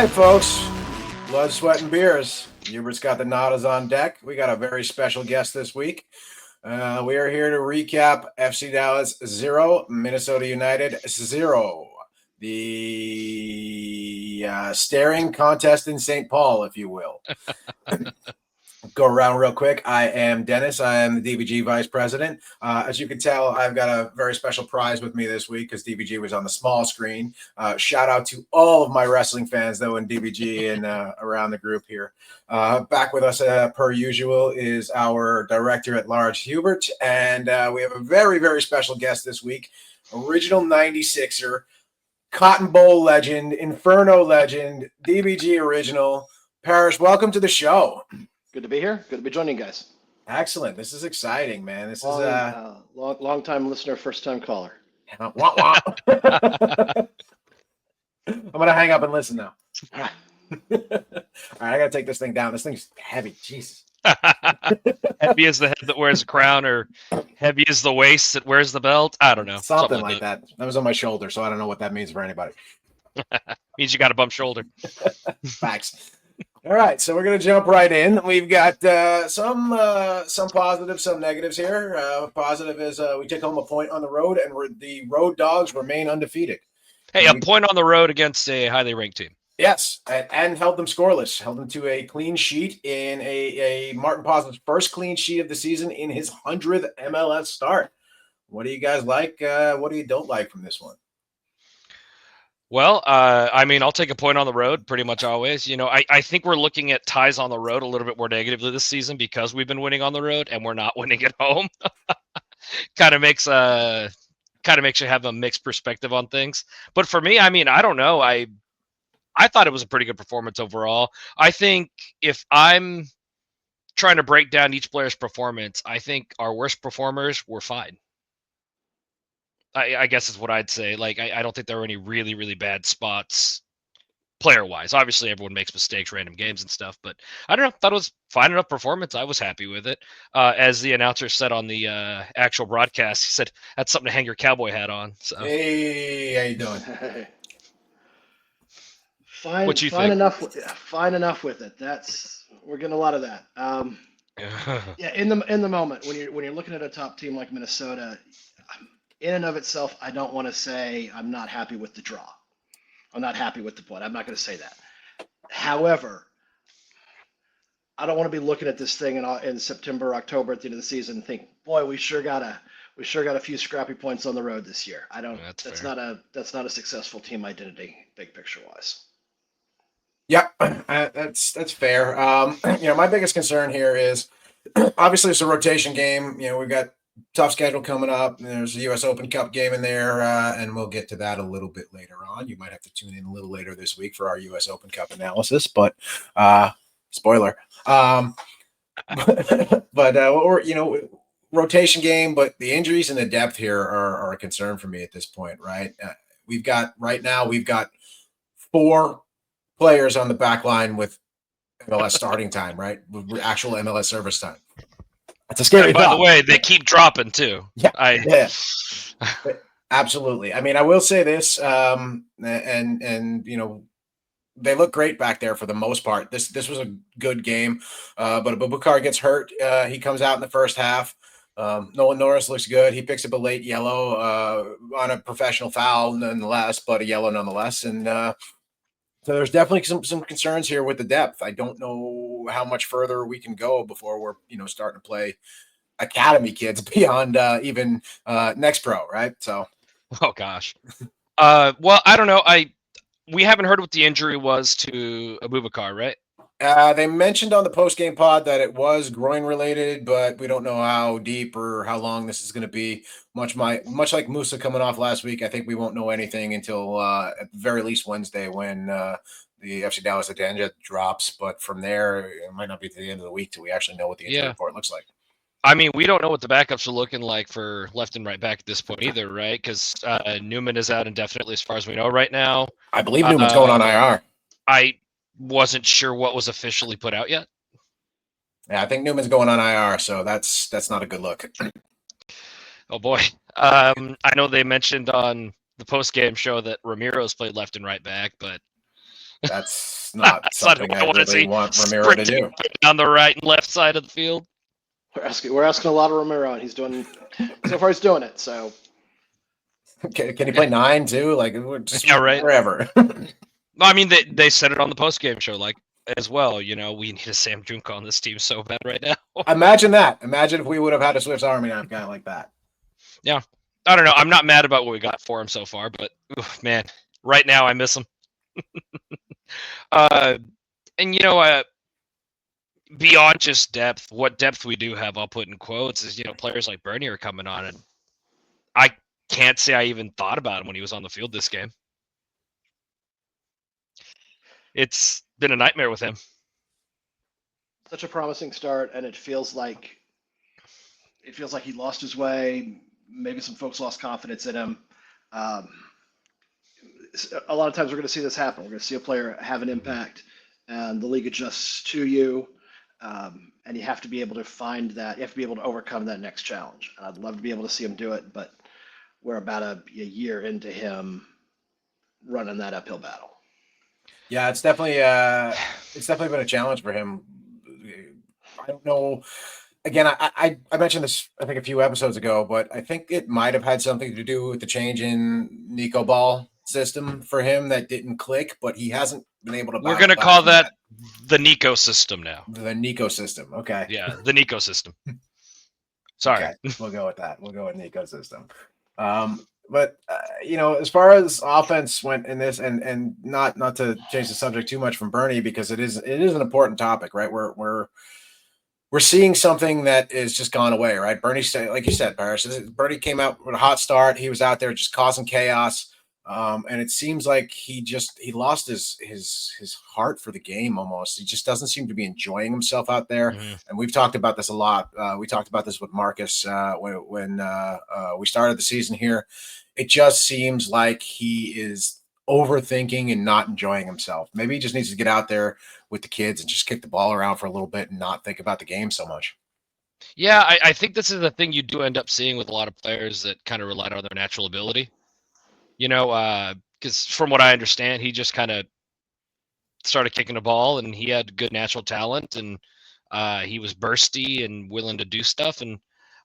right, folks. Blood, sweat, and beers. Hubert's got the Nadas on deck. We got a very special guest this week. We are here to recap FC Dallas 0, Minnesota United 0. The staring contest in St. Paul, if you will. Go around real quick. I am Dennis. I am the DBG Vice President. As you can tell, I've got a very special prize with me this week because DBG was on the small screen. Shout out to all of my wrestling fans, though, in DBG and around the group here. Back with us, per usual, is our Director at Large, Hubert. And we have a very, very special guest this week, original 96er, Cotton Bowl legend, Inferno legend, DBG original, Parrish. Welcome to the show. Good to be here. Good to be joining you guys. Excellent. This is exciting, man. This is long time listener, first time caller. I'm gonna hang up and listen now. All right, I gotta take this thing down. This thing's heavy. Jesus. Heavy as the head that wears a crown, or heavy as the waist that wears the belt. I don't know. Something like that. That was on my shoulder, so I don't know what that means for anybody. Means you got a bump shoulder. Facts. All right, so we're going to jump right in. We've got some positives, some negatives here. Positive is we took home a point on the road, and the Road Dogs remain undefeated. Hey, a point on the road against a highly ranked team. Yes, and held them scoreless. Held them to a clean sheet in a Martin Paes' first clean sheet of the season in his 100th MLS start. What do you guys like? What do you don't like from this one? Well, I mean, I'll take a point on the road pretty much always. You know, I think we're looking at ties on the road a little bit more negatively this season because we've been winning on the road and we're not winning at home. kind of makes you have a mixed perspective on things. But for me, I mean, I don't know. I thought it was a pretty good performance overall. I think if I'm trying to break down each player's performance, I think our worst performers were fine. I guess is what I'd say. Like, I don't think there were any really, really bad spots player-wise. Obviously, everyone makes mistakes, random games and stuff, but I don't know. Thought it was fine enough performance. I was happy with it. As the announcer said on the actual broadcast, he said, that's something to hang your cowboy hat on. So. Hey, how you doing? Fine, what you fine think? Fine enough with it. We're getting a lot of that. Yeah, in the moment when you're looking at a top team like Minnesota, in and of itself, I don't want to say I'm not happy with the draw. I'm not happy with the point. I'm not going to say that. However, I don't want to be looking at this thing in September, October at the end of the season and think, boy, we sure got a few scrappy points on the road this year. I don't. That's not a successful team identity, big picture wise. Yeah, that's fair. My biggest concern here is obviously it's a rotation game. You know, we've got tough schedule coming up. There's a U.S. Open Cup game in there, and we'll get to that a little bit later on. You might have to tune in a little later this week for our U.S. Open Cup analysis, but spoiler. Rotation game, but the injuries and the depth here are a concern for me at this point, right? We've got 4 players on the back line with MLS starting time, right? With actual MLS service time. It's a scary thought. By the way, they keep dropping too. Yeah. Absolutely. I mean, I will say this, and they look great back there for the most part. This was a good game, but Abubakar gets hurt. He comes out in the first half. Nolan Norris looks good. He picks up a late yellow on a professional foul, nonetheless, but a yellow nonetheless. And so there's definitely some concerns here with the depth. I don't know how much further we can go before we're starting to play academy kids beyond even next pro, right? So, oh gosh. Well, I don't know. We haven't heard what the injury was to Abubakar, right? They mentioned on the post-game pod that it was groin-related, but we don't know how deep or how long this is going to be. Much like Musa coming off last week, I think we won't know anything until at the very least Wednesday when the FC Dallas agenda drops. But from there, it might not be to the end of the week till we actually know what the injury report looks like. I mean, we don't know what the backups are looking like for left and right back at this point either, right? Because Newman is out indefinitely as far as we know right now. I believe Newman's going on IR. I wasn't sure what was officially put out yet. Yeah, I think Newman's going on IR, so that's not a good look. Oh boy. I know they mentioned on the post-game show that Ramiro's played left and right back, but That's not That's not something who I want to really see want Ramiro to do. on the right and left side of the field. We're asking a lot of Romero, and he's doing so far. He's doing it. So Can he play 9 too? Like just Yeah, right. wherever. I mean, they said it on the post game show, like as well. You know, we need a Sam Junko on this team so bad right now. Imagine that. Imagine if we would have had a Swiss Army knife guy like that. Yeah, I don't know. I'm not mad about what we got for him so far, but man, right now I miss him. And beyond just depth, what depth we do have, I'll put in quotes, is players like Bernie are coming on, and I can't say I even thought about him when he was on the field this game. It's been a nightmare with him. Such a promising start, and it feels like he lost his way. Maybe some folks lost confidence in him. A lot of times we're going to see this happen. We're going to see a player have an impact, and the league adjusts to you, and you have to be able to find that. You have to be able to overcome that next challenge. And I'd love to be able to see him do it, but we're about a year into him running that uphill battle. Yeah, it's definitely been a challenge for him. I don't know. Again, I mentioned this I think a few episodes ago, but I think it might have had something to do with the change in Nico Ball system for him that didn't click, but he hasn't been able to. We're going to call that the Nico system now. The Nico system. Okay. Yeah, the Nico system. Sorry. Okay, we'll go with that. We'll go with Nico system. But as far as offense went in this, and not to change the subject too much from Bernie, because it is an important topic, right? We're seeing something that is just gone away, right? Bernie, like you said, Parrish, Bernie came out with a hot start. He was out there just causing chaos. And it seems like he lost his heart for the game almost. He just doesn't seem to be enjoying himself out there. Mm-hmm. And we've talked about this a lot. We talked about this with Marcus when we started the season here. It just seems like he is overthinking and not enjoying himself. Maybe he just needs to get out there with the kids and just kick the ball around for a little bit and not think about the game so much. Yeah, I think this is the thing you do end up seeing with a lot of players that kind of relied on their natural ability. Because from what I understand, he just kind of started kicking the ball, and he had good natural talent, and he was bursty and willing to do stuff. And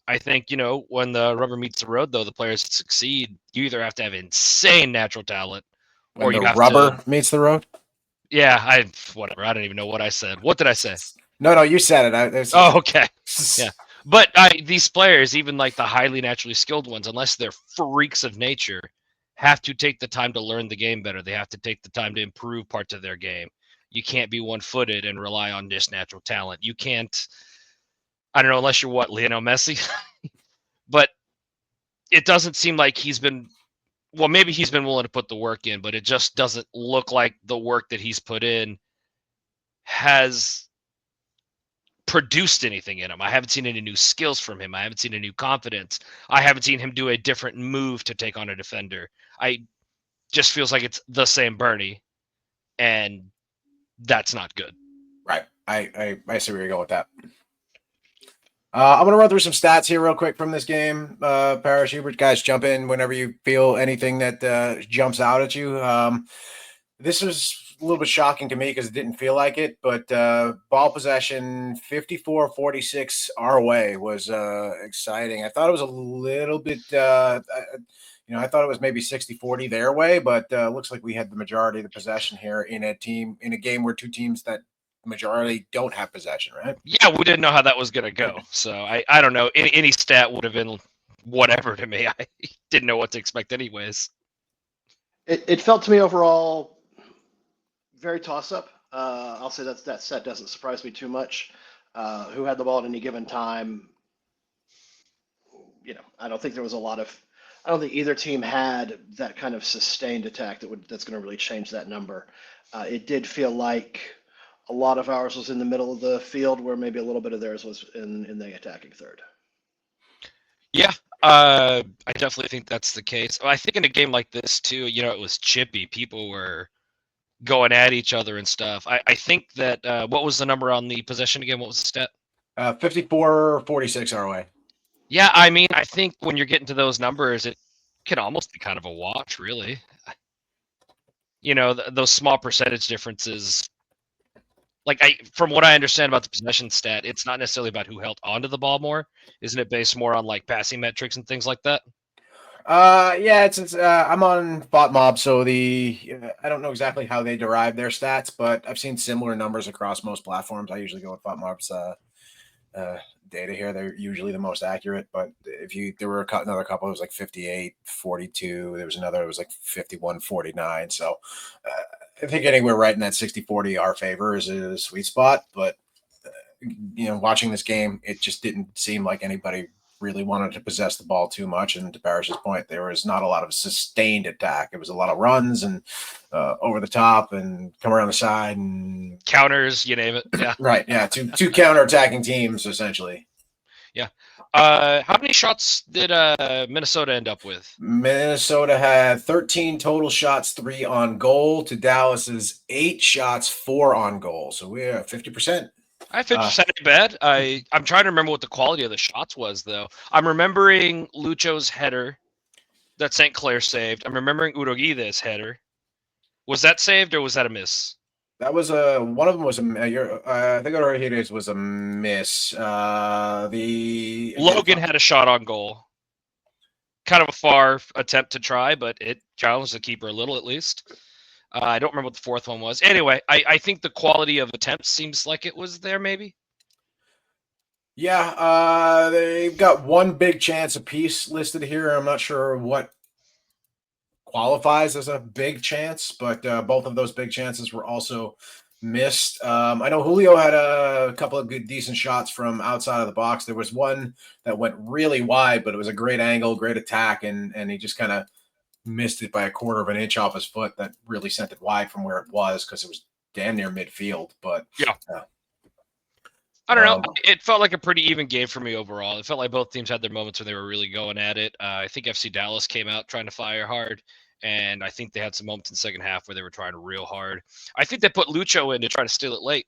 I think, when the rubber meets the road, though, the players that succeed, you either have to have insane natural talent, or you have rubber meets the road. Yeah, whatever. I don't even know what I said. What did I say? No, you said it. Okay. Yeah. But these players, even like the highly naturally skilled ones, unless they're freaks of nature, have to take the time to learn the game better. They have to take the time to improve parts of their game. You can't be one-footed and rely on just natural talent. You can't, I don't know, unless you're Lionel Messi. But it doesn't seem like maybe he's been willing to put the work in, but it just doesn't look like the work that he's put in has produced anything in him. I haven't seen any new skills from him. I haven't seen a new confidence. I haven't seen him do a different move to take on a defender. I just feels like it's the same Bernie, and that's not good. Right. I see where you're going with that. I'm going to run through some stats here real quick from this game. Parrish, Hubert, guys, jump in whenever you feel anything that jumps out at you. This was a little bit shocking to me because it didn't feel like it, but ball possession 54-46 our way was exciting. I thought it was a little bit, I thought it was maybe 60-40 their way, but looks like we had the majority of the possession here in a game where two teams that majority don't have possession, right? Yeah, we didn't know how that was going to go. So I don't know. Any stat would have been whatever to me. I didn't know what to expect anyways. It felt to me overall very toss-up. I'll say that set doesn't surprise me too much. Who had the ball at any given time? I don't think there was I don't think either team had that kind of sustained attack that's going to really change that number. It did feel like a lot of ours was in the middle of the field, where maybe a little bit of theirs was in the attacking third. Yeah, I definitely think that's the case. I think in a game like this too, it was chippy. People were going at each other and stuff. I think that what was the number on the possession again? What was the stat? 54-46 our way. Yeah, I mean, I think when you're getting to those numbers, it can almost be kind of a wash, really. those small percentage differences. Like from what I understand about the possession stat, it's not necessarily about who held onto the ball more. Isn't it based more on like passing metrics and things like that? Yeah, it's I'm on FotMob, so I don't know exactly how they derive their stats, but I've seen similar numbers across most platforms. I usually go with FotMob's data here. They're usually the most accurate, but there were another couple, it was like 58-42. There was another, it was like 51-49. So I think anywhere right in that 60-40 our favor is a sweet spot, but watching this game, it just didn't seem like anybody really wanted to possess the ball too much. And to Parrish's point, there was not a lot of sustained attack. It was a lot of runs and over the top and come around the side and counters, you name it. Yeah. Right. Yeah. Two counter-attacking teams, essentially. Yeah. How many shots did Minnesota end up with? Minnesota had 13 total shots, 3 on goal, to Dallas's 8 shots, 4 on goal. So we're at 50%. I 50% ain't bad. I'm trying to remember what the quality of the shots was, though. I'm remembering Lucho's header that St. Clair saved. I'm remembering Urogide's header. Was that saved or was that a miss? That was one of them was I think Urogide's was a miss. The Logan had a shot on goal. Kind of a far attempt to try, but it challenged the keeper a little at least. I don't remember what the fourth one was. Anyway, I think the quality of attempts seems like it was there, maybe. Yeah, they've got one big chance apiece listed here. I'm not sure what qualifies as a big chance, but both of those big chances were also missed. I know Julio had a couple of decent shots from outside of the box. There was one that went really wide, but it was a great angle, great attack, and he just kind of missed it by a quarter of an inch off his foot. That really sent it wide from where it was because it was damn near midfield. But yeah, I don't know. It felt like a pretty even game for me overall. It felt like both teams had their moments when they were really going at it. I think FC Dallas came out trying to fire hard, and I think they had some moments in the second half where they were trying real hard. I think they put Lucho in to try to steal it late.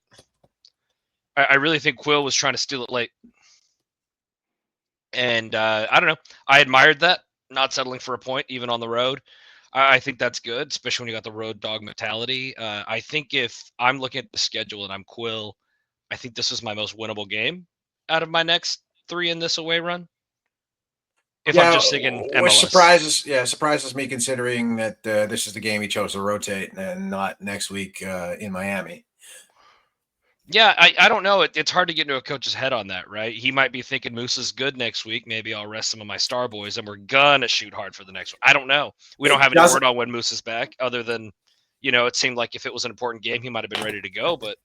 I really think Quill was trying to steal it late. And I don't know. I admired that. Not settling for a point, even on the road. I think that's good, especially when you got the road dog mentality. I think if I'm looking at the schedule and I'm Quill, I think this is my most winnable game out of my next 3 in this away run. If I'm just thinking MLS. Which surprises me considering that this is the game he chose to rotate and not next week in Miami. Yeah, I don't know. It's hard to get into a coach's head on that, right? He might be thinking Moose is good next week. Maybe I'll rest some of my star boys, and we're gonna shoot hard for the next one. I don't know. We don't have any word on when Moose is back, other than, it seemed like if it was an important game, he might have been ready to go. But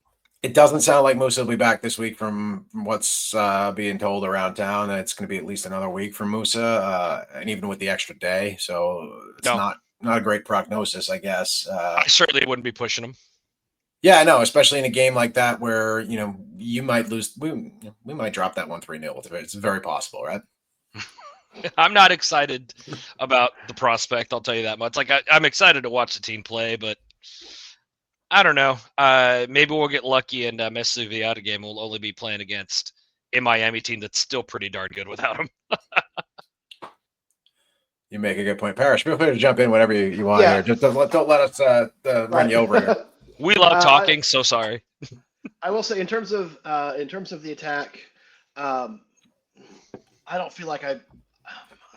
it doesn't sound like Moose will be back this week from what's being told around town. It's going to be at least another week for Musa, and even with the extra day. So it's not a great prognosis, I guess. I certainly wouldn't be pushing him. Yeah, I know, especially in a game like that where, you might lose. We might drop that 1-3-0. It's very possible, right? I'm not excited about the prospect, I'll tell you that much. Like, I'm excited to watch the team play, but I don't know. Maybe we'll get lucky and Messi Viata game will only be playing against a Miami team that's still pretty darn good without him. You make a good point. Parrish, feel free to jump in whenever you want here. Just don't let us run you over here. We love talking, so sorry. I will say, in terms of the attack, I don't feel like I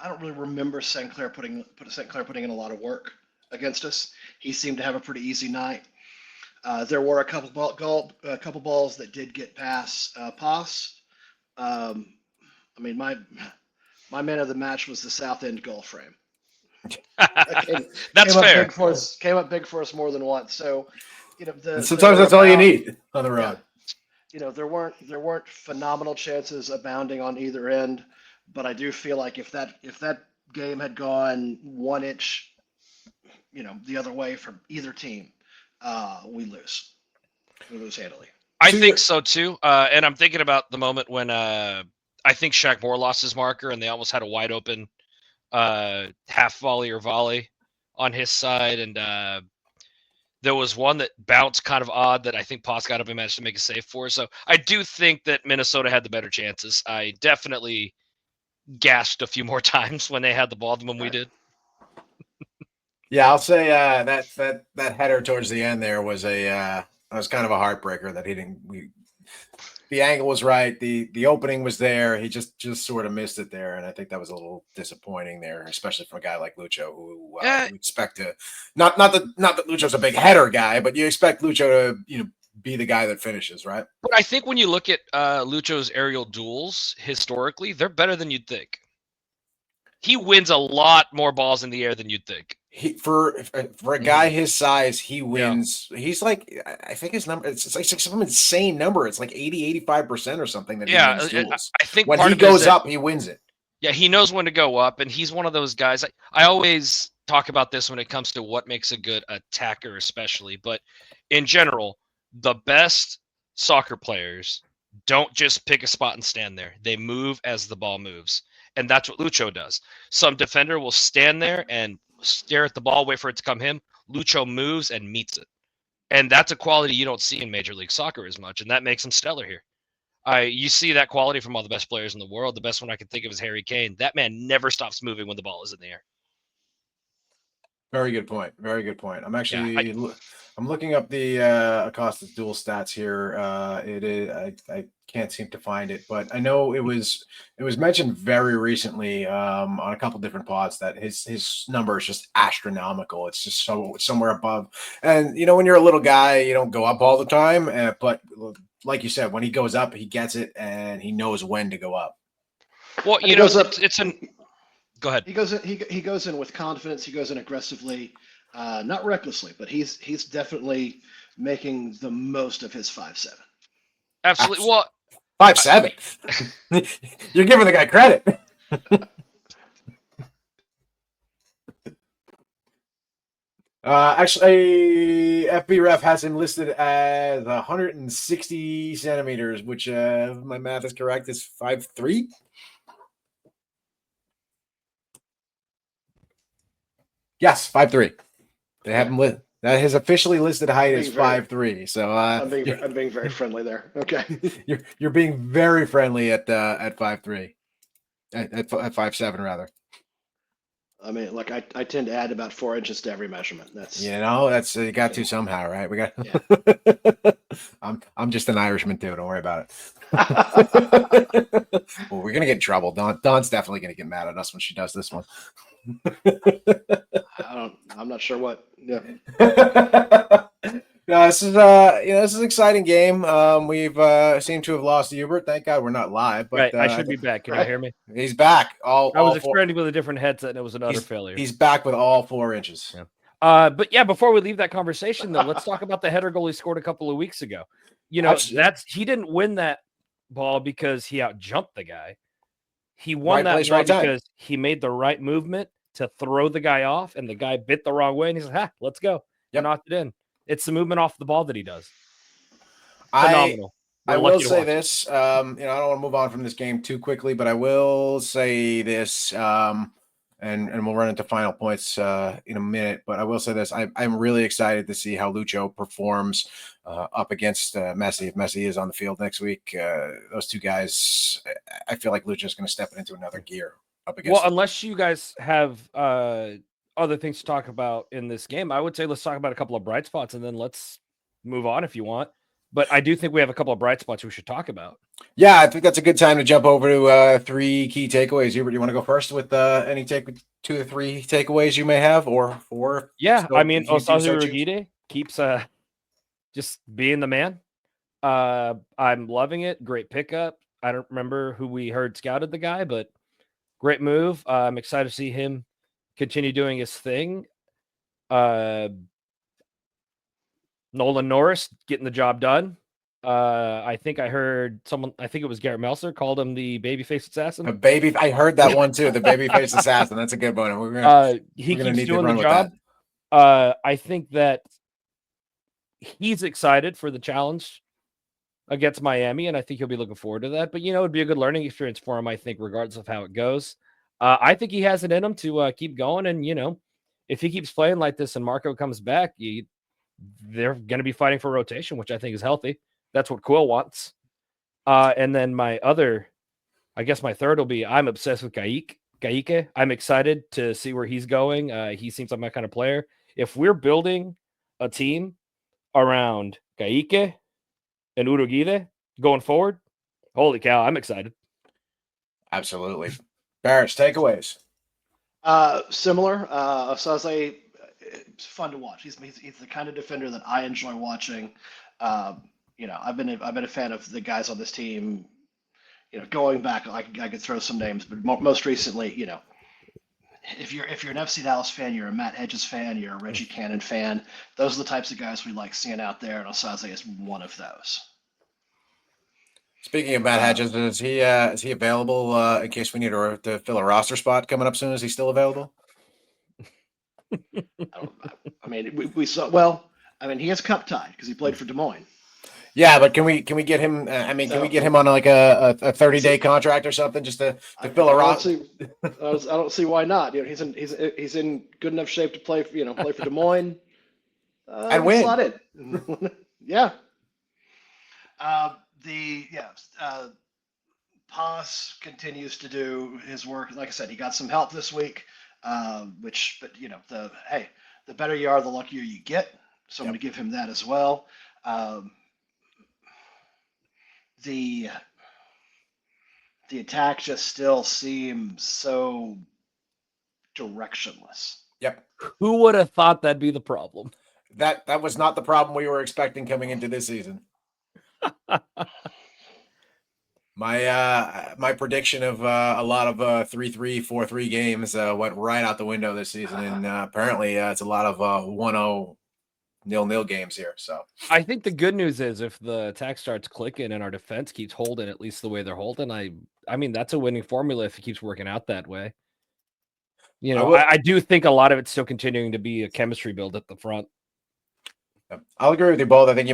don't really remember St. Clair putting in a lot of work against us. He seemed to have a pretty easy night. There were a couple balls that did get past Paes. I mean, my man of the match was the south end goal frame. That's fair. Came up big for us more than once. So, sometimes that's all you need on the road. Yeah, there weren't phenomenal chances abounding on either end, but I do feel like if that game had gone 1 inch, the other way from either team, we lose. We lose handily. I think so too. And I'm thinking about the moment when I think Shaq Moore lost his marker and they almost had a wide open half volley or volley on his side, and there was one that bounced kind of odd that I think Paes got up and managed to make a save for. So I do think that Minnesota had the better chances. I definitely gasped a few more times when they had the ball than when we did. Yeah, I'll say that header towards the end there was was kind of a heartbreaker that he didn't. The angle was right, the opening was there. He just sort of missed it there, and I think that was a little disappointing there, especially for a guy like Lucho, who Yeah, you expect to not that Lucho's a big header guy, but you expect Lucho to be the guy that finishes, right? but I think when you look at Lucho's aerial duels historically, they're better than you'd think. He wins a lot more balls in the air than you'd think. For a guy his size, he wins. He's like, I think his number, it's like some insane number. It's like 80-85% or something that he Yeah, wins duels. I think When part he of it is goes that, up, he wins it. yeah, he knows when to go up, and he's one of those guys. I always talk about this when it comes to what makes a good attacker, especially, but in general, the best soccer players don't just pick a spot and stand there. They move as the ball moves. And that's what Lucho does. Some defender will stand there and stare at the ball, wait for it to come him. Lucho moves and meets it. And that's a quality you don't see in Major League Soccer as much, and that makes him stellar here. You see that quality from all the best players in the world. The best one I can think of is Harry Kane. That man never stops moving when the ball is in the air. Very good point. Very good point. I'm actually Yeah, I'm looking up the Acosta's dual stats here. It is I can't seem to find it, but I know it was mentioned very recently on a couple different pods that his number is just astronomical. It's just somewhere above. And when you're a little guy, you don't go up all the time, but like you said, when he goes up, he gets it and he knows when to go up. well, And he goes up. it's an. Go ahead. He goes in. He goes in with confidence. He goes in aggressively, not recklessly, but he's definitely making the most of his 5'7". Absolutely. Well, 5'7". You're giving the guy credit. Actually, FB Ref has him listed as 160 centimeters, which, if my math is correct, is 5'3". Yes, 5'3". They have him lit. That his officially listed height is 5'3". So I'm being very friendly there. Okay. you're being very friendly at 5'3", at 5'7" rather. I mean, look, I tend to add about 4 inches to every measurement. That's That's you got to somehow, right? We got. Yeah. I'm just an Irishman too. Don't worry about it. Well, we're gonna get in trouble. Dawn's definitely gonna get mad at us when she does this one. I'm not sure what. Yeah. No, this is this is an exciting game. We've seemed to have lost Hubert. Thank God we're not live. But right, I should be back. Can you hear me? He's back. I was experimenting with a different headset, and it was an utter failure. He's back with all 4 inches. Yeah. But yeah, before we leave that conversation, though, let's talk about the header goal he scored a couple of weeks ago. He didn't win that ball because he outjumped the guy. He won that ball because he made the right movement to throw the guy off, and the guy bit the wrong way, and he's like, let's go. Yep. Knocked it in. It's the movement off the ball that he does. Phenomenal. I will say this. I don't want to move on from this game too quickly, but I will say this, and we'll run into final points in a minute. But I will say this: I'm really excited to see how Lucho performs up against Messi. If Messi is on the field next week, those two guys, I feel like Lucho's going to step it into another gear up against. Well, unless you guys have other things to talk about in this game, I would say let's talk about a couple of bright spots, and then let's move on if you want. But I do think we have a couple of bright spots we should talk about. Yeah, I think that's a good time to jump over to 3 key takeaways. Hubert, you want to go first with any 2 or 3 takeaways you may have, or 4? Yeah, I mean, Osazu Rigide keeps just being the man. I'm loving it. Great pickup. I don't remember who we heard scouted the guy, but great move. I'm excited to see him continue doing his thing. Nolan Norris getting the job done. I think I heard someone, I think it was Garrett Meltzer, called him the babyface assassin. I heard that one too, the babyface assassin. That's a good one. He keeps doing the job. I think that he's excited for the challenge against Miami, and I think he'll be looking forward to that. But, it'd be a good learning experience for him, I think, regardless of how it goes. I think he has it in him to keep going. And, if he keeps playing like this and Marco comes back, they're going to be fighting for rotation, which I think is healthy. That's what Quill wants. And then my third will be I'm obsessed with Gaik. Gaike. I'm excited to see where he's going. He seems like my kind of player. If we're building a team around Gaike and Urugide going forward, holy cow, I'm excited. Absolutely. Parrish, takeaways. Similar. Osaze, it's fun to watch. He's the kind of defender that I enjoy watching. I've been a fan of the guys on this team. Going back, I could throw some names, but most recently, if you're an FC Dallas fan, you're a Matt Hedges fan, you're a Reggie Cannon fan. Those are the types of guys we like seeing out there, and Osaze is one of those. Speaking of Matt Hedges, is he available in case we need to fill a roster spot coming up soon? Is he still available? I mean, we saw. Well, I mean, he is cup tied because he played for Des Moines. Yeah, but can we get him? Can we get him on like a 30-day contract or something just to fill a roster? I don't see why not. He's in good enough shape to play. Play for Des Moines and win. Slot in. Yeah. Paes continues to do his work. Like I said, he got some help this week, the better you are, the luckier you get. So I'm going to give him that as well. The attack just still seems so directionless. Yep. Who would have thought that'd be the problem? That was not the problem we were expecting coming into this season. My prediction of a lot of 3-3, 4-3 games went right out the window this season, and apparently it's a lot of 1-0 0-0 games here. So I think the good news is if the attack starts clicking and our defense keeps holding at least the way they're holding, I mean that's a winning formula if it keeps working out that way. I do think a lot of it's still continuing to be a chemistry build at the front. I'll agree with you both. I think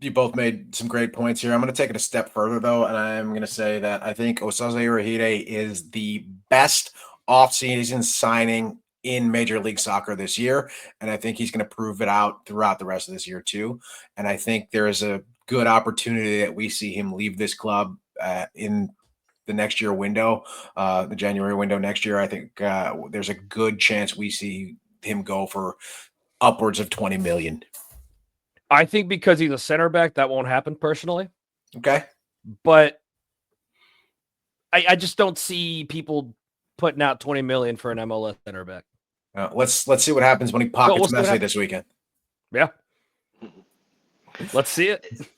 you both made some great points here. I'm going to take it a step further, though, and I'm going to say that I think Osaze Urugide is the best offseason signing in Major League Soccer this year, and I think he's going to prove it out throughout the rest of this year, too. And I think there is a good opportunity that we see him leave this club in the next year window, the January window next year. I think there's a good chance we see him go for upwards of $20 million. I think because he's a center back, that won't happen personally. Okay. But I just don't see people putting out $20 million for an MLS center back. Let's see what happens when he pockets Messi this weekend. Yeah. Let's see it.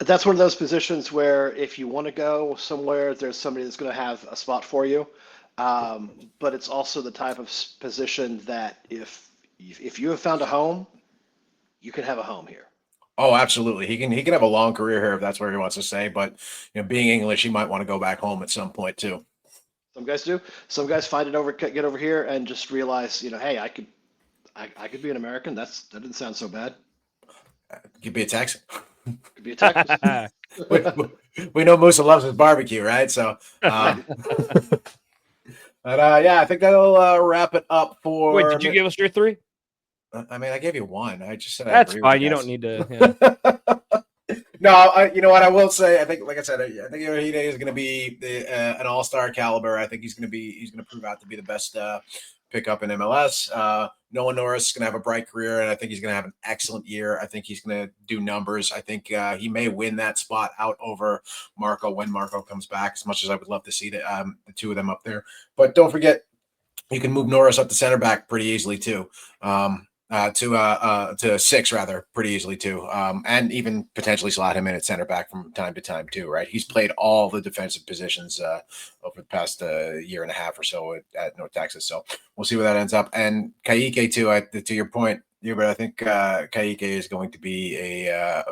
That's one of those positions where if you want to go somewhere, there's somebody that's going to have a spot for you. But it's also the type of position that if you have found a home, you can have a home here. Oh, absolutely. He can have a long career here if that's where he wants to stay. But being English, he might want to go back home at some point too. Some guys do. Some guys get over here and just realize, hey, I could be an American. That didn't sound so bad. Could be a Texan. Could be a Texan. we know Musa loves his barbecue, right? So, but I think that'll wrap it up for. Wait, did you give us your 3? I mean, I gave you 1. I just said that's fine. You don't need to. Yeah. No, you know what I will say. I think, like I said, I think Urugide is going to be an all-star caliber. I think he's going to prove out to be the best pickup in MLS. Noah Norris is going to have a bright career, and I think he's going to have an excellent year. I think he's going to do numbers. I think he may win that spot out over Marco when Marco comes back. As much as I would love to see the two of them up there, but don't forget, you can move Norris up to center back pretty easily too. To 6 rather pretty easily too, and even potentially slot him in at center back from time to time too, right? He's played all the defensive positions over the past year and a half or so at North Texas, so we'll see where that ends up. And Kaike too, to your point, but I think Kaike is going to be a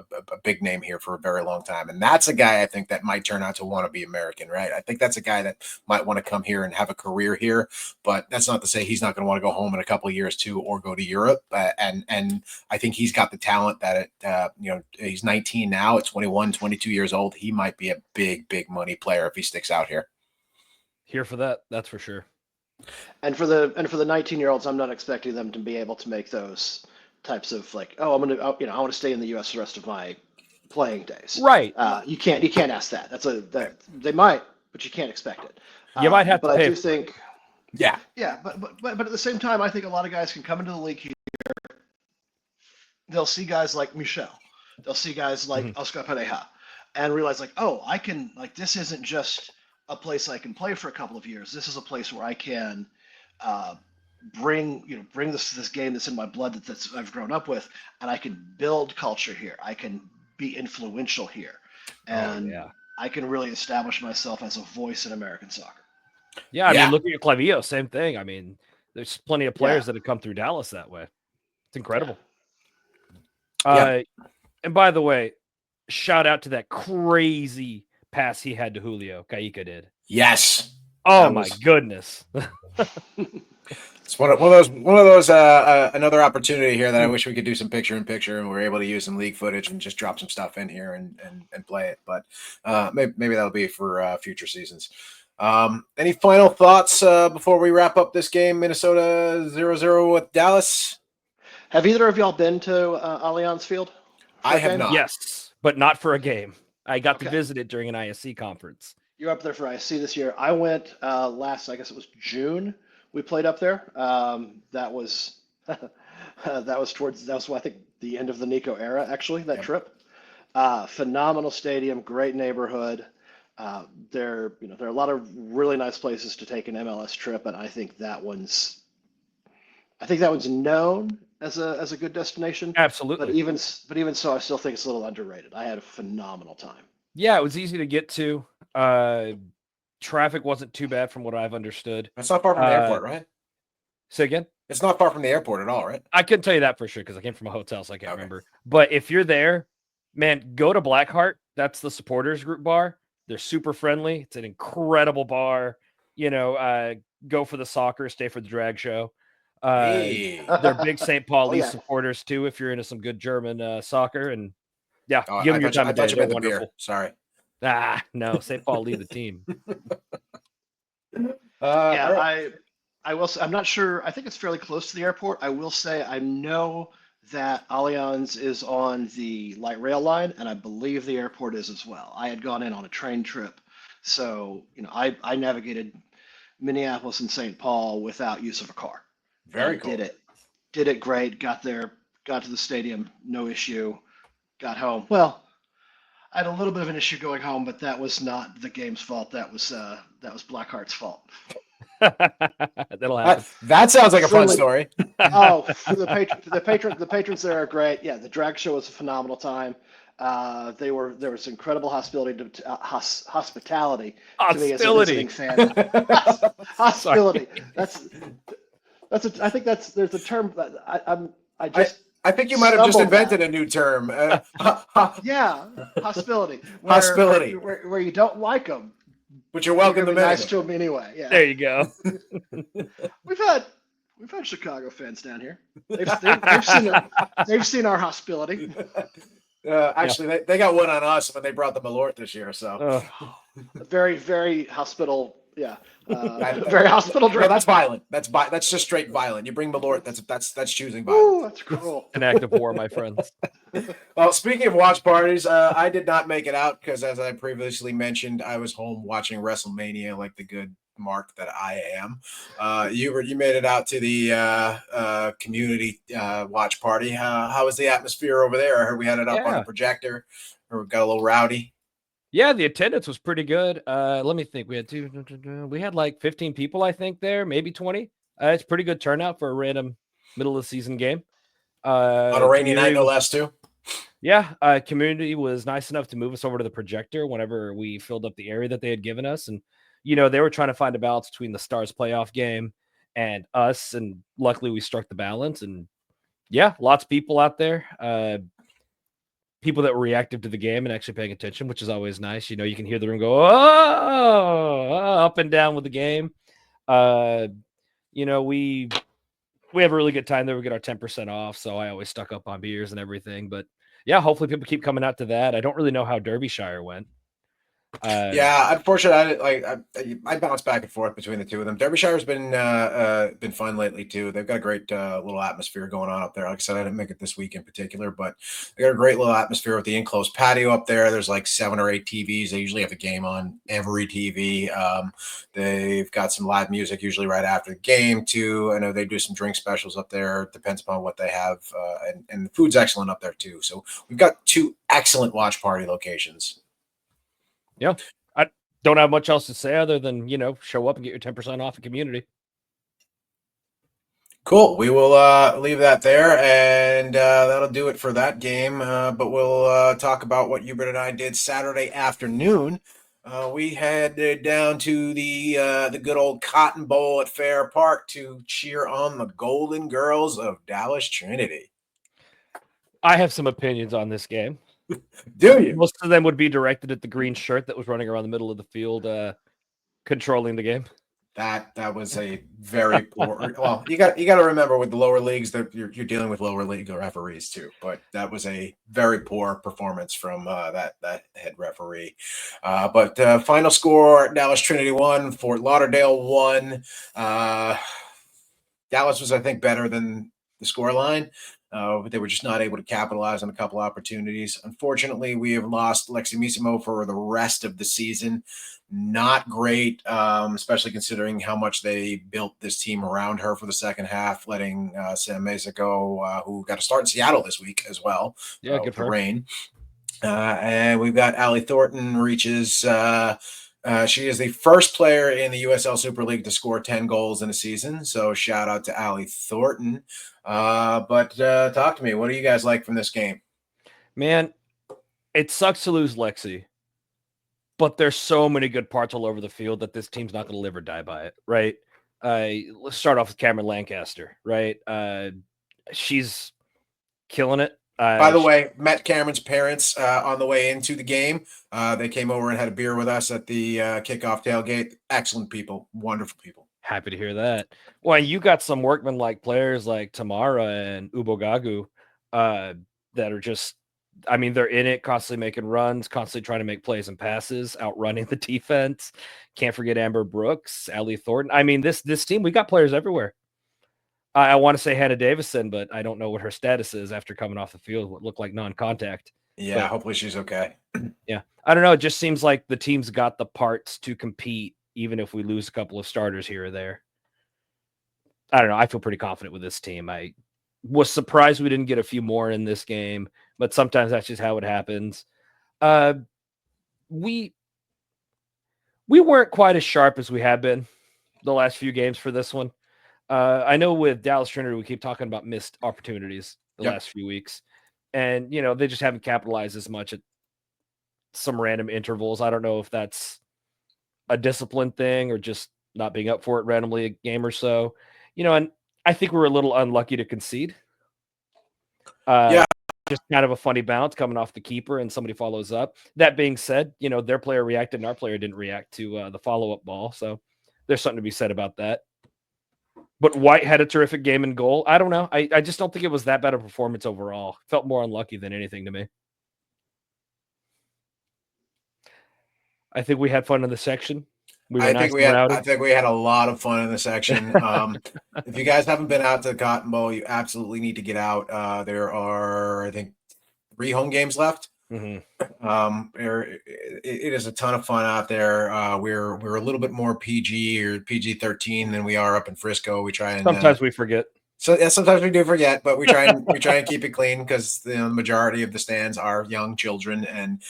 big name here for a very long time. And that's a guy I think that might turn out to want to be American, right? I think that's a guy that might want to come here and have a career here. But that's not to say he's not going to want to go home in a couple of years too, or go to Europe. And I think he's got the talent that he's 19 now. At 21, 22 years old, he might be a big money player if he sticks out here. Here for that, that's for sure. And for the 19-year-olds, I'm not expecting them to be able to make those types of I want to stay in the U.S. the rest of my playing days. Right. You can't ask that. They might, but you can't expect it. You might have to but pay I do for it. think, Yeah. yeah, but at the same time, I think a lot of guys can come into the league here. They'll see guys like Michel. They'll see guys like Oscar Pareja and realize like, oh, I can, like, this isn't just a place I can play for a couple of years. This is a place where I can bring this game that's in my blood that's I've grown up with, and I can build culture here. I can be influential here, and I can really establish myself as a voice in American soccer. Yeah, I mean, look at Clavillo, same thing. I mean, there's plenty of players that have come through Dallas that way. It's incredible. And by the way, shout out to that crazy pass he had to Julio. Caica did. Yes. Oh my goodness. It's one of those another opportunity here that I wish we could do some picture in picture and we're able to use some league footage and just drop some stuff in here and play it. But maybe that'll be for future seasons. Any final thoughts before we wrap up this game? Minnesota 0-0 with Dallas. Have either of y'all been to Allianz Field? I have not. Yes, but not for a game. I got to visit it during an ISC conference. You're up there for ISC this year. I went last, I guess it was June. We played up there. That was I think the end of the Nico era. Actually, that trip. Phenomenal stadium, great neighborhood. There are a lot of really nice places to take an MLS trip, and I think that one's known as a good destination. Absolutely. But even so, I still think it's a little underrated. I had a phenomenal time. Yeah, it was easy to get to. Traffic wasn't too bad from what I've understood. It's not far from the airport, right? Say again? It's not far from the airport at all, right? I couldn't tell you that for sure because I came from a hotel, so I can't remember. But if you're there, man, go to Blackheart. That's the supporters group bar. They're super friendly. It's an incredible bar. Go for the soccer, stay for the drag show. They're big St. Pauli supporters too. If you're into some good German soccer, and give them your time of day. They're wonderful. Beer. Sorry. No, St. Paul lead the team. I will say, I'm not sure. I think it's fairly close to the airport. I will say I know that Allianz is on the light rail line, and I believe the airport is as well. I had gone in on a train trip, so I navigated Minneapolis and St. Paul without use of a car. Very cool. Did it great. Got there, got to the stadium, no issue. Got home. Well, I had a little bit of an issue going home, but that was not the game's fault. That was Blackheart's fault. That'll happen. That sounds like a fun story. The patrons there are great. Yeah, the drag show was a phenomenal time. There was incredible hospitality to me as a visiting fan. Hospitality. I think there's a term that I think you might have just invented a new term. Yeah, hospitality. Hospitality. Where you don't like them, but you're welcome to nice to them anyway. Yeah. There you go. We've had Chicago fans down here. They've seen our hospitality. Actually, they got one on us when they brought the Malort this year. So very, very hospital. Yeah, very hospital drink. No, that's violent. That's just straight violent. You bring Malort, that's choosing violence. Ooh, that's cruel. An act of war, my friends. Well, speaking of watch parties, I did not make it out because, as I previously mentioned, I was home watching WrestleMania like the good Mark that I am. You made it out to the community watch party. How was the atmosphere over there? I heard we had it up on the projector, or we got a little rowdy. Yeah, the attendance was pretty good. Let me think. We had like 15 people, I think, there, maybe 20. It's pretty good turnout for a random middle of the season game. On a rainy night, no less, too. Yeah, community was nice enough to move us over to the projector whenever we filled up the area that they had given us. And, they were trying to find a balance between the Stars playoff game and us. And luckily we struck the balance. And yeah, lots of people out there. People that were reactive to the game and actually paying attention, which is always nice. You can hear the room go, up and down with the game. We have a really good time there. We get our 10% off. So I always stock up on beers and everything. But yeah, hopefully people keep coming out to that. I don't really know how Derbyshire went. Yeah, unfortunately, I bounce back and forth between the two of them. Derbyshire's been fun lately too. They've got a great little atmosphere going on up there. Like I said, I didn't make it this week in particular, but they got a great little atmosphere with the enclosed patio up there. There's like 7 or 8 TVs. They usually have a game on every TV. They've got some live music usually right after the game too. I know they do some drink specials up there. Depends upon what they have, and the food's excellent up there too. So we've got 2 excellent watch party locations. Yeah. I don't have much else to say other than, show up and get your 10% off a community. Cool. We will leave that there, and that'll do it for that game. But we'll talk about what Hubert and I did Saturday afternoon. We headed down to the good old Cotton Bowl at Fair Park to cheer on the Golden Girls of Dallas Trinity. I have some opinions on this game. Do you? Most of them would be directed at the green shirt that was running around the middle of the field, controlling the game. That was a very poor. Well, you got to remember with the lower leagues that you're dealing with lower league referees too. But that was a very poor performance from that head referee. But final score: Dallas Trinity 1, Fort Lauderdale 1. Dallas was, I think, better than the scoreline. But they were just not able to capitalize on a couple opportunities. Unfortunately, we have lost Lexi Misimo for the rest of the season. Not great, especially considering how much they built this team around her for the second half, letting Sam Mesa go, who got to start in Seattle this week as well. Yeah, good with for the her. rain. And we've got Allie Thornton reaches. She is the first player in the USL Super League to score 10 goals in a season. So shout out to Allie Thornton. But talk to me. What do you guys like from this game? Man, it sucks to lose Lexi, but there's so many good parts all over the field that this team's not going to live or die by it, right? Let's start off with Cameron Lancaster, right? She's killing it. By the way, met Cameron's parents on the way into the game. They came over and had a beer with us at the kickoff tailgate. Excellent people, wonderful people. Happy to hear that. Well, you got some workman-like players like Tamara and Ubogagu that are just, they're in it, constantly making runs, constantly trying to make plays and passes, outrunning the defense. Can't forget Amber Brooks, Allie Thornton. This team, we got players everywhere. I want to say Hannah Davison, but I don't know what her status is after coming off the field. What looked like non-contact. Yeah, hopefully she's okay. Yeah. I don't know. It just seems like the team's got the parts to compete, even if we lose a couple of starters here or there. I don't know. I feel pretty confident with this team. I was surprised we didn't get a few more in this game, but sometimes that's just how it happens. We weren't quite as sharp as we have been the last few games for this one. I know with Dallas Trinity, we keep talking about missed opportunities the last few weeks. And, they just haven't capitalized as much at some random intervals. I don't know if that's a discipline thing or just not being up for it randomly a game or so. And I think we were a little unlucky to concede. Just kind of a funny bounce coming off the keeper and somebody follows up. That being said, their player reacted and our player didn't react to the follow-up ball. So there's something to be said about that. But White had a terrific game in goal. I don't know. I just don't think it was that bad a performance overall. Felt more unlucky than anything to me. I think we had fun in the section. I think we had a lot of fun in the section. If you guys haven't been out to the Cotton Bowl, you absolutely need to get out. There are, I think, 3 home games left. Mm-hmm. It is a ton of fun out there. We're a little bit more PG or PG-13 than we are up in Frisco. We try and sometimes we forget. So yeah, sometimes we do forget, but we try and keep it clean because the majority of the stands are young children. And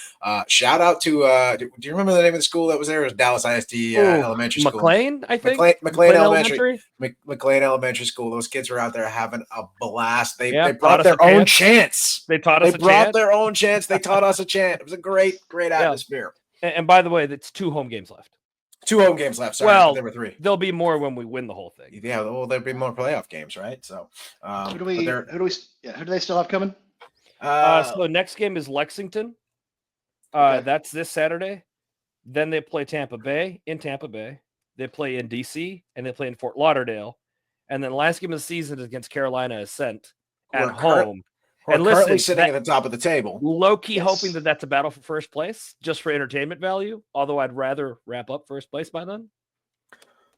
shout out to do you remember the name of the school that was there? It was Dallas ISD Elementary School. McLean, I think. McLean Elementary. McLean Elementary School. Those kids were out there having a blast. They brought their own chants. They taught us. They brought their own chants. They taught us a chant. It was a great atmosphere. And by the way, that's 2 home games left. 2 home games left. Sorry, well, there were 3. There'll be more when we win the whole thing. Yeah, well, there'll be more playoff games, right? So, who do they still have coming? So next game is Lexington. Okay. That's this Saturday. Then they play Tampa Bay in Tampa Bay. They play in DC and they play in Fort Lauderdale. And then last game of the season is against Carolina Ascent at home. Who are And currently listen, sitting at the top of the table. low key Yes. hoping that that's a battle for first place, just for entertainment value. Although I'd rather wrap up first place by then.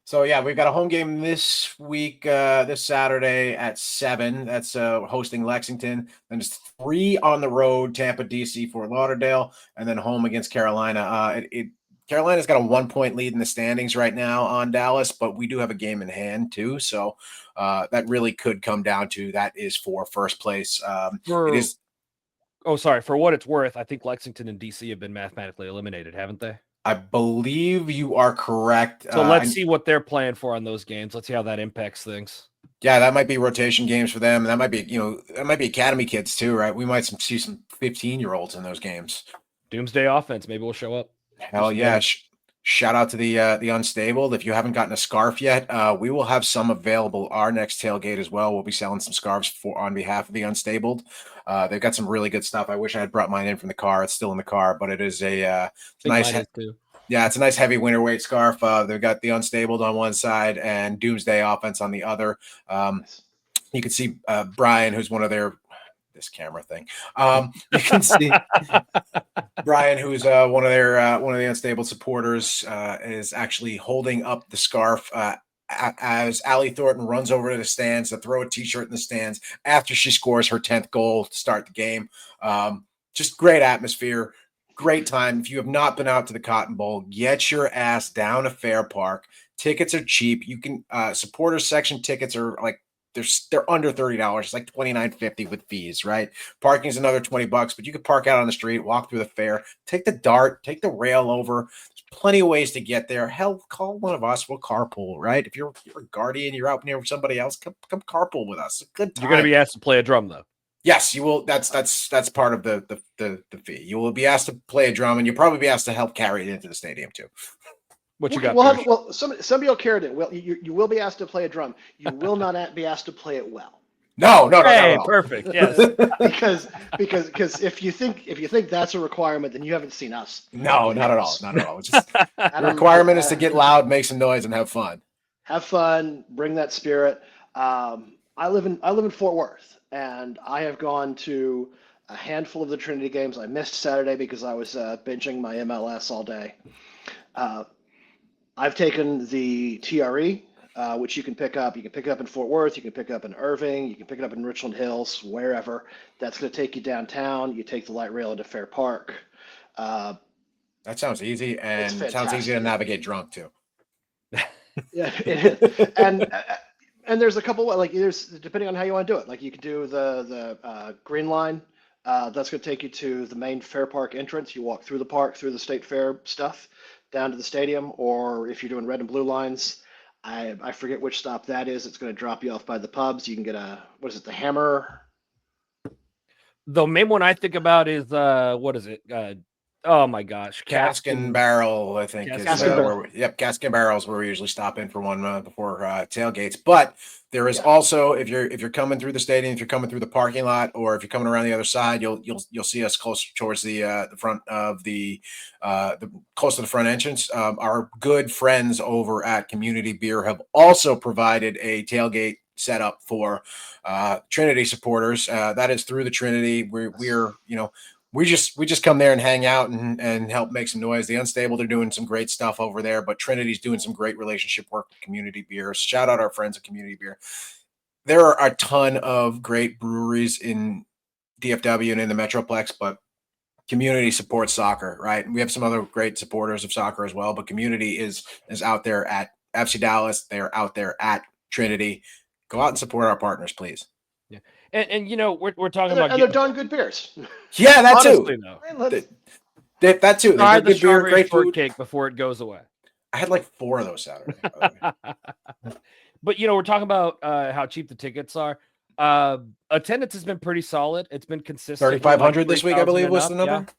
So yeah, we've got a home game this week, this Saturday at 7. That's hosting Lexington. Then it's 3 on the road: Tampa, DC, Fort Lauderdale, and then home against Carolina. Carolina's got a 1-point lead in the standings right now on Dallas, but we do have a game in hand too. So that really could come down to that is for first place. It is. Oh, sorry. For what it's worth, I think Lexington and DC have been mathematically eliminated, haven't they? I believe you are correct. So let's see what they're playing for on those games. Let's see how that impacts things. Yeah, that might be rotation games for them. That might be, that might be academy kids too, right? We might see some 15-year-olds in those games. Doomsday offense. Maybe we'll show up. Hell yeah. Shout out to the Unstabled. If you haven't gotten a scarf yet, we will have some available our next tailgate as well. We'll be selling some scarves on behalf of the Unstabled. They've got some really good stuff. I wish I had brought mine in from the car. It's still in the car, but it is a nice. Yeah, it's a nice heavy winter weight scarf. They've got the Unstabled on one side and Doomsday offense on the other. You can see Brian, who's one of their this camera thing. You can see Brian, who's one of the Unstable supporters, is actually holding up the scarf as Allie Thornton runs over to the stands to throw a T-shirt in the stands after she scores her 10th goal to start the game. Just great atmosphere. Great time. If you have not been out to the Cotton Bowl, get your ass down to Fair Park. Tickets are cheap. You can supporters section tickets are like they're under $30. It's like $29.50 with fees, right? Parking is another $20, but you can park out on the street, walk through the fair, take the dart, take the rail over. There's plenty of ways to get there. Hell, call one of us. We'll carpool, right? If you're a guardian, you're out near somebody else, come carpool with us. It's a good time. You're going to be asked to play a drum, though. Yes, you will. That's part of the fee. You will be asked to play a drum, and you'll probably be asked to help carry it into the stadium too. What you got? Well, somebody will carry it. Well, you will be asked to play a drum. You will not be asked to play it well. No. Hey, perfect. Yes. because if you think that's a requirement, then you haven't seen us. No, not at all. Not at all. It's just the requirement is to get loud, make some noise, and have fun. Have fun. Bring that spirit. I live in Fort Worth. And I have gone to a handful of the Trinity games. I missed Saturday because I was binging my MLS all day. I've taken the TRE, which you can pick up. You can pick it up in Fort Worth. You can pick it up in Irving. You can pick it up in Richland Hills, wherever. That's going to take you downtown. You take the light rail into Fair Park. That sounds easy, and sounds easy to navigate drunk too. Yeah, it is. And there's a couple there's depending on how you want to do it. Like you could do the Green Line. That's going to take you to the main Fair Park entrance. You walk through the park, through the State Fair stuff, down to the stadium. Or if you're doing red and blue lines, I forget which stop that is. It's going to drop you off by the pubs. You can get the Hammer. The main one I think about is what is it? Oh my gosh, Cask and Barrel, I think. Cask and Barrel. Cask and Barrel is where we usually stop in for one before tailgates. But there is also, if you're coming through the stadium, if you're coming through the parking lot, or if you're coming around the other side, you'll see us close towards the front of the close to the front entrance. Our good friends over at Community Beer have also provided a tailgate setup for Trinity supporters. That is through the Trinity. We're we just come there and hang out and help make some noise. The Unstable, they're doing some great stuff over there, but Trinity's doing some great relationship work with Community Beer. Shout out our friends at Community Beer. There are a ton of great breweries in DFW and in the Metroplex, but Community supports soccer, right? And we have some other great supporters of soccer as well, but Community is out there at FC Dallas. They're out there at Trinity. Go out and support our partners, please. Yeah. And we're talking about they're darn good beers. Yeah, that honestly, too. Though. That too. Try the good beer, great food cake before it goes away. I had like 4 of those Saturday. But we're talking about how cheap the tickets are. Attendance has been pretty solid. It's been consistent. 3,500 this week, I believe, was the number.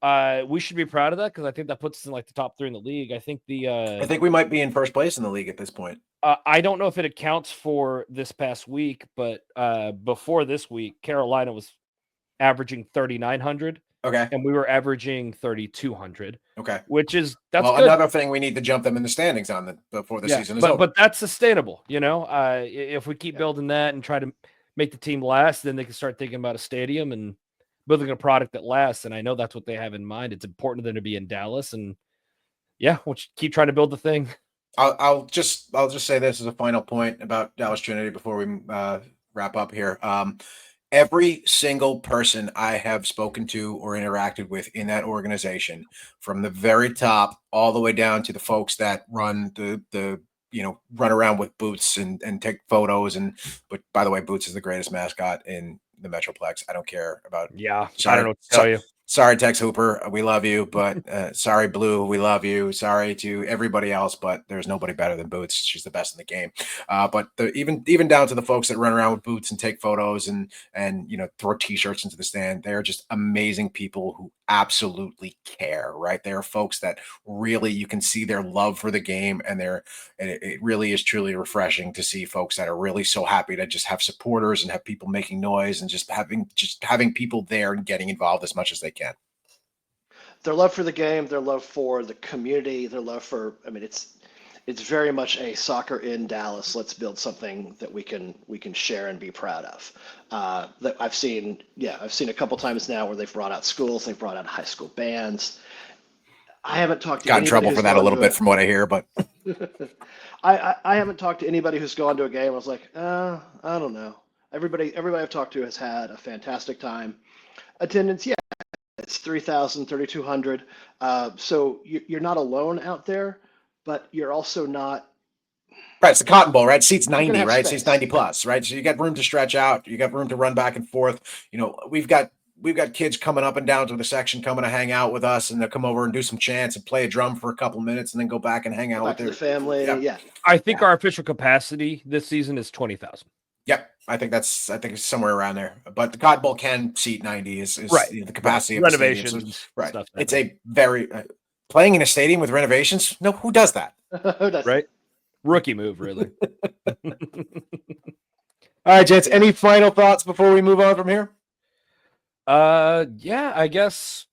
Yeah. We should be proud of that because I think that puts us in like the top 3 in the league. I think we might be in first place in the league at this point. I don't know if it accounts for this past week, but before this week, Carolina was averaging 3,900. Okay. And we were averaging 3,200. Okay. Which is good. Another thing we need to jump them in the standings on before the season is over. But that's sustainable, if we keep building that and try to make the team last, then they can start thinking about a stadium and building a product that lasts. And I know that's what they have in mind. It's important to them to be in Dallas, and yeah, we'll keep trying to build the thing. I'll just say this as a final point about Dallas Trinity before we wrap up here. Every single person I have spoken to or interacted with in that organization, from the very top all the way down to the folks that run the run around with Boots and take photos, but by the way, Boots is the greatest mascot in the Metroplex. I don't care about. Yeah, Sorry, I don't know what to tell you. Sorry, Tex Hooper, we love you, but sorry, Blue, we love you. Sorry to everybody else, but there's nobody better than Boots. She's the best in the game. But even down to the folks that run around with Boots and take photos and throw T-shirts into the stand, they're just amazing people who absolutely care. Right, they are folks that really you can see their love for the game, and it really is truly refreshing to see folks that are really so happy to just have supporters and have people making noise and just having people there and getting involved as much as they can. Their love for the game, their love for the community, their love for, it's very much a soccer in Dallas. Let's build something that we can share and be proud of. That I've seen a couple times now where they've brought out schools, they've brought out high school bands. I haven't talked to got in trouble for that a little bit from what I hear, but I haven't talked to anybody who's gone to a game. I was like, I don't know. Everybody I've talked to has had a fantastic time. Attendance, yeah, it's 3,000, 3,200. So you're not alone out there, but you're also not. Right, it's the Cotton Bowl, right? Seats 90, right? Space. Seats 90 plus, right? So you got room to stretch out. You got room to run back and forth. We've got kids coming up and down to the section, coming to hang out with us, and they'll come over and do some chants and play a drum for a couple minutes, and then go back and hang out with the family. Yeah. I think our official capacity this season is 20,000. Yep, I think it's somewhere around there. But the Cotton Bowl can seat 90 is right. The capacity of renovations. The stadium. So, right, stuff it's a very playing in a stadium with renovations. No, who does that? Right, rookie move, really. All right, gents. Any final thoughts before we move on from here? Yeah, I guess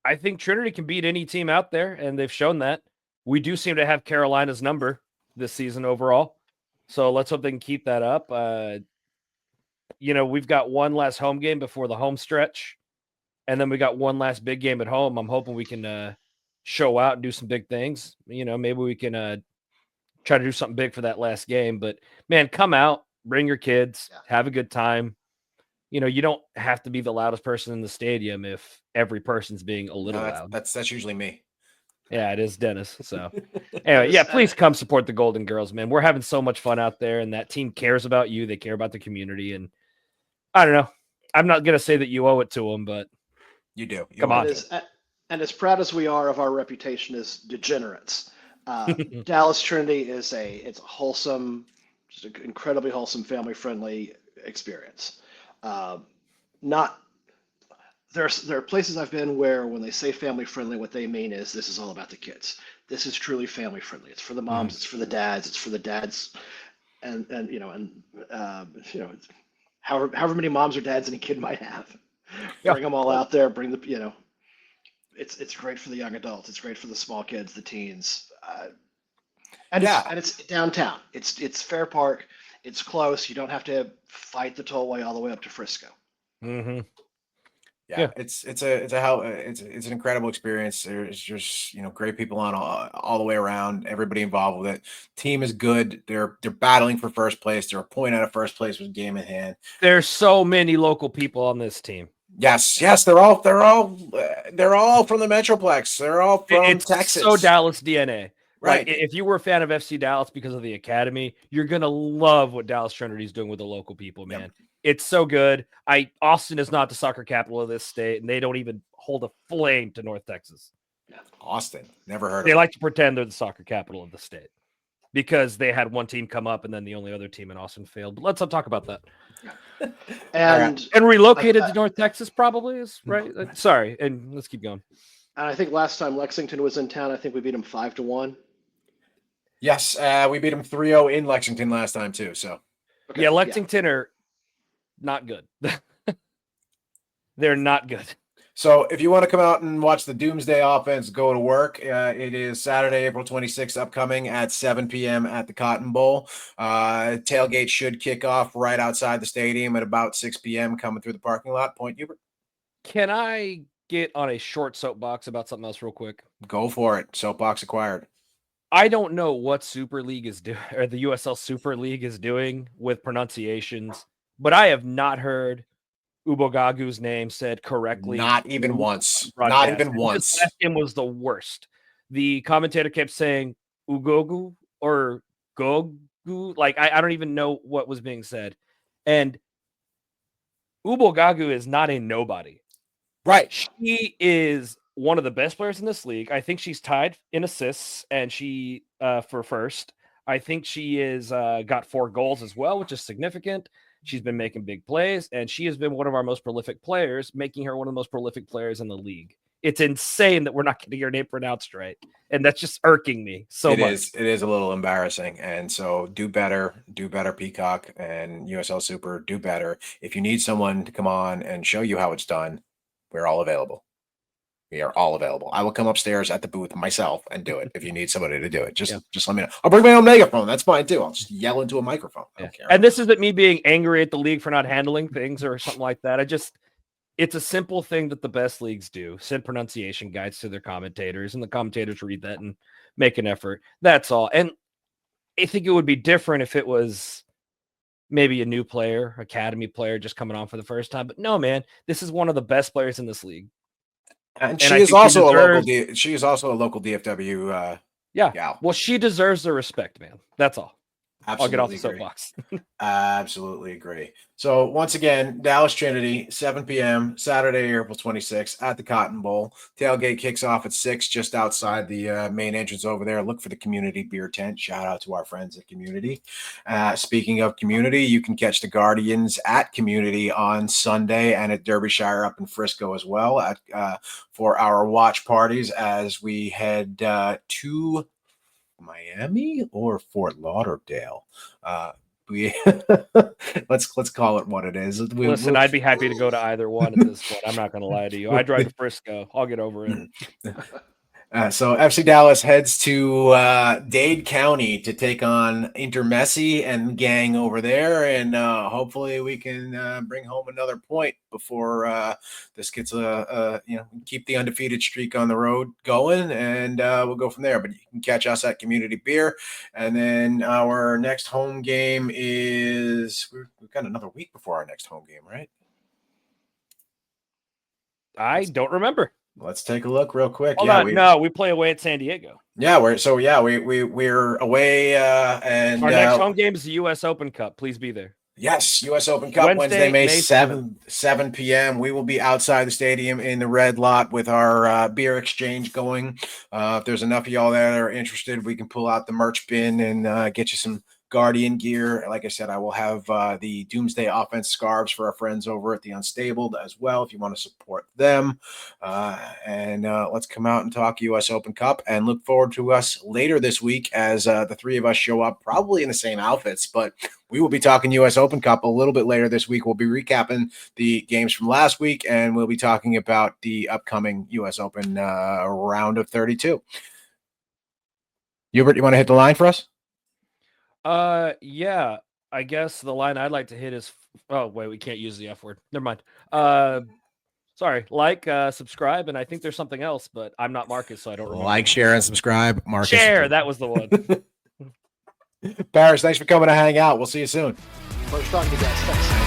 I think Trinity can beat any team out there, and they've shown that. We do seem to have Carolina's number this season overall, so let's hope they can keep that up. We've got one last home game before the home stretch, and then we got one last big game at home. I'm hoping we can show out and do some big things. Maybe we can try to do something big for that last game. But man, come out, bring your kids, have a good time. You don't have to be the loudest person in the stadium if every person's being a little loud. That's usually me. Yeah, it is Dennis. So anyway, yeah, please come support the Golden Girls, man. We're having so much fun out there, and that team cares about you. They care about the community, and I don't know. I'm not gonna say that you owe it to them, but you do. Come on. And as proud as we are of our reputation as degenerates, Dallas Trinity is it's a wholesome, just an incredibly wholesome, family-friendly experience. There are places I've been where when they say family friendly, what they mean is this is all about the kids. This is truly family friendly. It's for the moms. It's for the dads. It's for the dads, and however many moms or dads any kid might have. Bring them all out there. Bring the It's great for the young adults. It's great for the small kids, the teens, and it's downtown. It's Fair Park. It's close. You don't have to fight the tollway all the way up to Frisco. Mm-hmm. Yeah, it's an incredible experience. There's just great people on all the way around. Everybody involved with it. Team is good. They're battling for first place. They're a point out of first place with game in hand. There's so many local people on this team. Yes, they're all from the Metroplex. They're all from Texas. So Dallas DNA. Right. Like, if you were a fan of FC Dallas because of the academy, you're gonna love what Dallas Trinity is doing with the local people, man. Yep. It's so good. Austin is not the soccer capital of this state, and they don't even hold a flame to North Texas. Austin, never heard of They like to pretend they're the soccer capital of the state because they had one team come up and then the only other team in Austin failed. But let's not talk about that. And relocated to North Texas probably is right. Sorry, and let's keep going. And I think last time Lexington was in town, I think we beat them 5-1. Yes, we beat them 3-0 in Lexington last time too. So okay. Yeah, Lexington are not good. They're not good. So if you want to come out and watch the Doomsday Offense go to work, it is Saturday, April 26th, upcoming at 7 p.m. at the Cotton Bowl. Tailgate should kick off right outside the stadium at about 6 p.m. coming through the parking lot. Point, Hubert? Can I get on a short soapbox about something else real quick? Go for it. Soapbox acquired. I don't know what Super League is doing, or the USL Super League is doing with pronunciations, but I have not heard Ubogagu's name said correctly. Not even once. Broadcast. Not even once. This last game was the worst. The commentator kept saying Ugogu or Gogu. Like, I don't even know what was being said. And Ubogagu is not a nobody. Right. She is one of the best players in this league. I think she's tied in assists, and she for first. I think she is got 4 goals as well, which is significant. She's been making big plays, and she has been one of our most prolific players, making her one of the most prolific players in the league. It's insane that we're not getting her name pronounced right, and that's just irking me so much. It is a little embarrassing, and so do better, Peacock and USL Super, do better. If you need someone to come on and show you how it's done, we're all available. We are all available. I will come upstairs at the booth myself and do it if you need somebody to do it. Just let me know. I'll bring my own megaphone. That's fine too. I'll just yell into a microphone. I don't care. And this isn't me being angry at the league for not handling things or something like that. It's a simple thing that the best leagues do. Send pronunciation guides to their commentators, and the commentators read that and make an effort. That's all. And I think it would be different if it was maybe a new player, academy player just coming on for the first time. But no, man, this is one of the best players in this league. And she is also a local DFW gal. Well, she deserves the respect, man. That's all. Absolutely I'll get off the agree. soapbox. Absolutely agree. So once again, Dallas Trinity, 7 p.m. Saturday, April 26th at the Cotton Bowl. Tailgate kicks off at 6 just outside the main entrance over there. Look for the community beer tent. Shout out to our friends at Community. Speaking of Community, you can catch the Guardians at Community on Sunday and at Derbyshire up in Frisco as well for our watch parties as we head to Miami or Fort Lauderdale. We let's call it what it is. Listen, I'd be happy to go to either one at this point. I'm not going to lie to you. I drive to Frisco. I'll get over it. So FC Dallas heads to Dade County to take on Intermessi and gang over there, and hopefully we can bring home another point before this gets keep the undefeated streak on the road going, and we'll go from there. But you can catch us at Community Beer, and then our next home game is we've got another week before our next home game, right? I don't remember. Let's take a look real quick. No, we play away at San Diego. Yeah, we're away and our next home game is the US Open Cup. Please be there. Yes, US Open Cup Wednesday, May 7 p.m. We will be outside the stadium in the red lot with our beer exchange going. If there's enough of y'all there that are interested, we can pull out the merch bin and get you some Guardian gear. Like I said, I will have the Doomsday Offense scarves for our friends over at the Unstabled as well if you want to support them. And let's come out and talk US Open Cup and look forward to us later this week as the three of us show up probably in the same outfits, but we will be talking US Open Cup a little bit later this week. We'll be recapping the games from last week, and we'll be talking about the upcoming US Open round of 32. Hubert, you want to hit the line for us? Yeah, I guess the line I'd like to hit is, oh wait, we can't use the F word. Never mind. Sorry, subscribe, and I think there's something else, but I'm not Marcus, so I don't remember. Like, share, and subscribe. Marcus. Share, that was the one. Parrish, thanks for coming to hang out. We'll see you soon. Pleasure talking to you guys. Thanks.